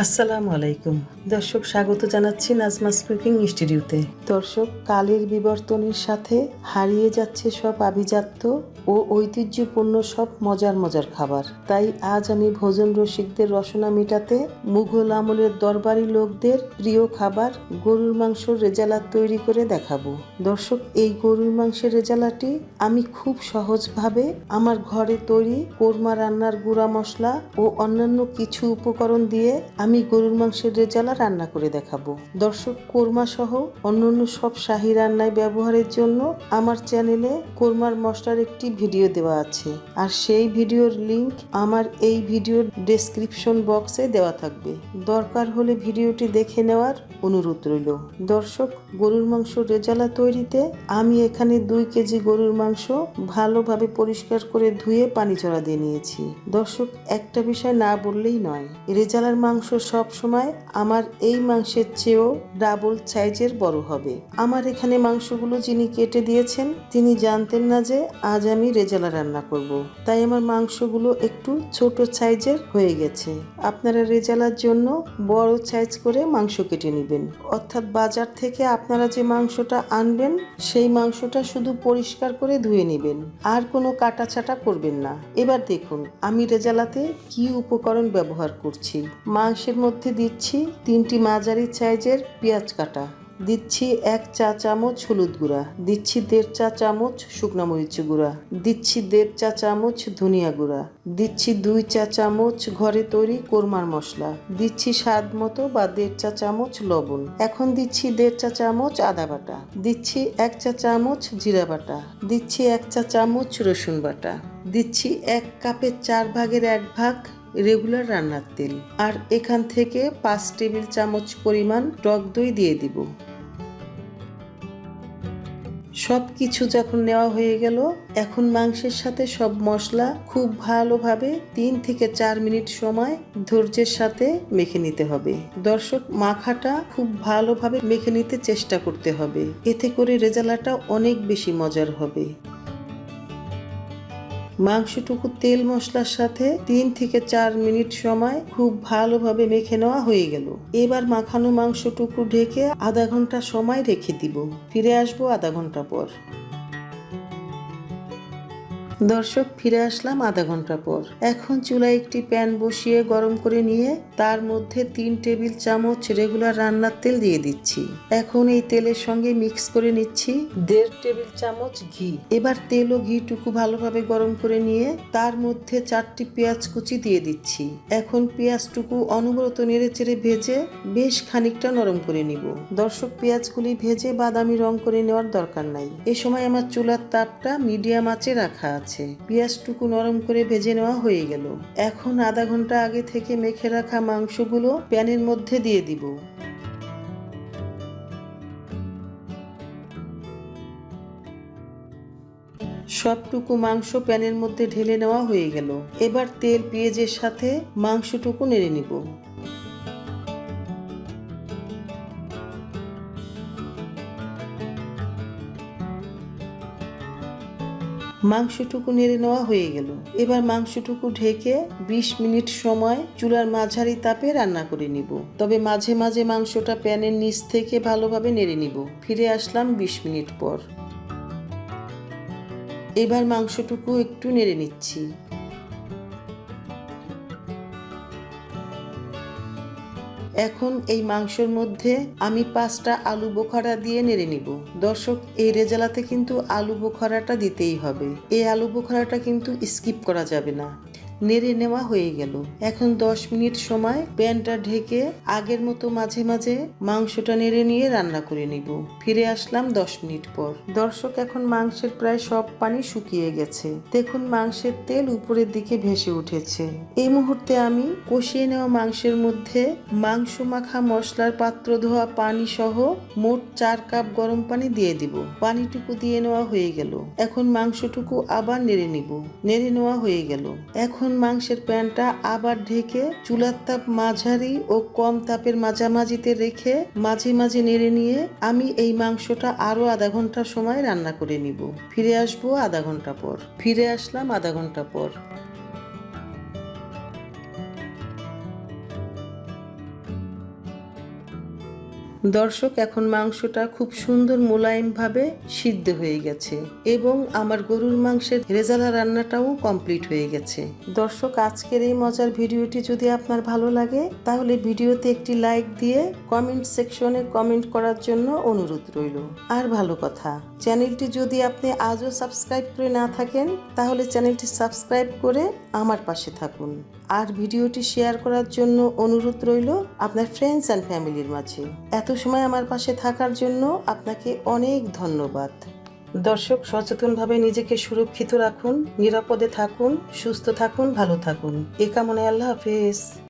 আসসালামু আলাইকুম দর্শক, স্বাগত জানাচ্ছি নাজমাস কুকিং স্টুডিওতে। দর্শক, কালের বিবর্তনের সাথে হারিয়ে যাচ্ছে সব আভিজাত্য ও ঐতিহ্যপূর্ণ সব মজার মজার খাবার। তাই আজ আমি ভোজন রসিকদের রসনা মেটাতে মুঘল আমলের দরবারি লোকদের প্রিয় খাবার গরুর মাংসের রেজালা তৈরি করে দেখাবো। দর্শক, এই গরুর মাংসের রেজালাটি আমি খুব সহজভাবে আমার ঘরে তৈরি কোরমা রান্নার গুঁড়া মশলা ও অন্যান্য কিছু উপকরণ দিয়ে আমি গরুর মাংসের রেজালা রান্না করে দেখাবো। দর্শক, কোরমা সহ অন্যান্য সব শাহী রান্নায় ব্যবহারের জন্য আমার চ্যানেলে কোরমার মশলার একটি ভিডিও দেওয়া আছে, আর সেই ভিডিওর লিংক আমার এই ভিডিওর ডেসক্রিপশন বক্সে দেওয়া থাকবে। দরকার হলে ভিডিওটি দেখে নেওয়ার অনুরোধ রইল। দর্শক, গরুর মাংস রেজালা তৈরিতে আমি এখানে 2 কেজি গরুর মাংস ভালোভাবে পরিষ্কার করে ধুয়ে পানি ঝরা দিয়ে নিয়েছি। দর্শক, একটা বিষয় না বললেই নয়, রেজালার মাংস সব সময় আমার এই মাংসের চেয়েও ডাবল সাইজের বড় হবে। আমার এখানে মাংসগুলো যিনি কেটে দিয়েছেন তিনি জানতেন না যে আজ আমি রেজালা রান্না করব, তাই আমার মাংসগুলো একটু ছোট সাইজের হয়ে গেছে। আপনারা রেজালার জন্য বড় সাইজ করে মাংস কেটে নেবেন, অর্থাৎ বাজার থেকে আপনারা যে মাংসটা আনবেন সেই মাংসটা শুধু পরিষ্কার করে ধুয়ে নেবেন, আর কোনো কাটাছাটা করবেন না। এবার দেখুন আমি রেজালাতে কি উপকরণ ব্যবহার করছি। মাংসের মধ্যে দিচ্ছি 3টি মাঝারি সাইজের পেঁয়াজ কাটা, দিচ্ছি 1 চা চামচ হলুদ গুঁড়া, দিচ্ছি 1.5 চা চামচ শুকনা মরিচ গুঁড়া, দিচ্ছি 1.5 চা চামচ ধনিয়া গুঁড়া, দিচ্ছি 2 চা চামচ ঘরে তৈরি কোরমার মশলা, দিচ্ছি স্বাদ মতো বা 1.5 চা চামচ লবণ। এখন দিচ্ছি 1.5 চা চামচ আদা বাটা, দিচ্ছি 1 চা চামচ জিরা বাটা, দিচ্ছি 1 চা চামচ রসুন বাটা, দিচ্ছি 1 কাপের 4 ভাগের 1 ভাগ রেগুলার রান্নার তেল, আর এখান থেকে 5 টেবিল চামচ পরিমাণ টক দই দিয়ে দিব। সব কিছু যখন নেওয়া হয়ে গেল, এখন মাংসের সাথে সব মশলা খুব ভালোভাবে 3 থেকে 4 মিনিট সময় ধৈর্যের সাথে মেখে নিতে হবে। দর্শক, মাখাটা খুব ভালোভাবে মেখে নিতে চেষ্টা করতে হবে, এতে করে রেজালাটা অনেক বেশি মজার হবে। মাংসটুকু তেল মশলার সাথে 3 থেকে 4 মিনিট সময় খুব ভালোভাবে মেখে নেওয়া হয়ে গেল। এবার মাখানো মাংসটুকু ঢেকে আধা ঘন্টা সময় রেখে দিব। ফিরে আসবো আধা ঘন্টা পর। দর্শক, ফিরে আসলাম আধা ঘন্টা পর। এখন চুলায় একটি প্যান বসিয়ে গরম করে নিয়ে তার মধ্যে 3 টেবিল চামচ রেগুলার রান্নার তেল দিয়ে দিচ্ছি। এখন এই তেলের সঙ্গে মিক্স করে নিচ্ছি 1.5 টেবিল চামচ ঘি। এবার তেল ও ঘিটুকু ভালোভাবে গরম করে নিয়ে তার মধ্যে 4টি পেঁয়াজ কুচি দিয়ে দিচ্ছি। এখন পেঁয়াজটুকু অনবরত নেড়েচেড়ে ভেজে বেশ খানিকটা নরম করে নিব। দর্শক, পেঁয়াজগুলি ভেজে বাদামি রং করে নেওয়ার দরকার নাই, এ সময় আমার চুলার তাপটা মিডিয়াম আঁচে রাখা আছে। পেঁয়াজটুকু নরম করে ভেজে নেওয়া হয়ে গেল। এখন আধা ঘন্টা আগে থেকে মেখে রাখা মাংসগুলো প্যানের মধ্যে দিয়ে দিব। সবটুকু মাংস প্যানের মধ্যে ঢেলে নেওয়া হয়ে গেল। এবার তেল পেঁয়াজের সাথে মাংসটুকু নেড়ে নিব। মাংসটুকু নেড়ে নেওয়া হয়ে গেল। এবার মাংসটুকু ঢেকে 20 মিনিট সময় চুলার মাঝারি তাপে রান্না করে নিব। তবে মাঝে মাঝে মাংসটা প্যানের নিচ থেকে ভালোভাবে নেড়ে নিব। ফিরে আসলাম 20 মিনিট পর। এবার মাংসটুকু একটু নেড়ে নিচ্ছি। এখন এই মাংসের মধ্যে আমি 5টা আলু বোখারা দিয়ে নেড়ে নিব। দর্শক, এই রেজালাতে কিন্তু আলু বোখারাটা দিতেই হবে। এই আলু বোখারাটা কিন্তু স্কিপ করা যাবে না। নেড়ে নেওয়া হয়ে গেল। এখন 10 মিনিট সময় প্যানটা ঢেকে আগের মতো মাঝে মাঝে মাংসটা নেড়ে নিয়ে রান্না করে নিব। ফিরে আসলাম 10 মিনিট পর। দর্শক, এখন মাংসের প্রায় সব পানি শুকিয়ে গেছে। দেখুন মাংসের তেল উপরের দিকে ভেসে উঠেছে। এই মুহূর্তে আমি কষিয়ে নেওয়া মাংসের মধ্যে মাংস মাখা মশলার পাত্র ধোয়া পানি সহ মোট 4 কাপ গরম পানি দিয়ে দিব। পানিটুকু দিয়ে নেওয়া হয়ে গেল। এখন মাংসটুকু আবার নেড়ে নিব। নেড়ে নেওয়া হয়ে গেল। এখন মাংসের প্যানটা আবার ঢেকে চুলার তাপ মাঝারি ও কম তাপের মাঝামাঝিতে রেখে মাঝে মাঝে নেড়ে নিয়ে আমি এই মাংসটা আরো আধা ঘন্টা সময় রান্না করে নিব। ফিরে আসবো আধা ঘন্টা পর। ফিরে আসলাম আধা ঘন্টা পর। দর্শক, এখন মাংসটা খুব সুন্দর মোলায়েমভাবে সিদ্ধ হয়ে গেছে এবং আমার গরুর মাংসের রেজালা রান্নাটাও কমপ্লিট হয়ে গেছে। দর্শক, আজকের এই মজার ভিডিওটি যদি আপনার ভালো লাগে তাহলে ভিডিওতে একটি লাইক দিয়ে কমেন্ট সেকশনে কমেন্ট করার জন্য অনুরোধ রইল। আর ভালো কথা, চ্যানেলটি যদি আপনি আজও সাবস্ক্রাইব করে না থাকেন তাহলে চ্যানেলটি সাবস্ক্রাইব করে আমার পাশে থাকুন। আর ভিডিওটি শেয়ার করার জন্য অনুরোধ রইল আপনার ফ্রেন্ডস অ্যান্ড ফ্যামিলির মাঝে। এত সময় আমার পাশে থাকার জন্য আপনাকে অনেক ধন্যবাদ। দর্শক, সচেতনভাবে নিজেকে সুরক্ষিত রাখুন, নিরাপদে থাকুন, সুস্থ থাকুন, ভালো থাকুন। এ কামনায় আল্লাহ হাফেজ।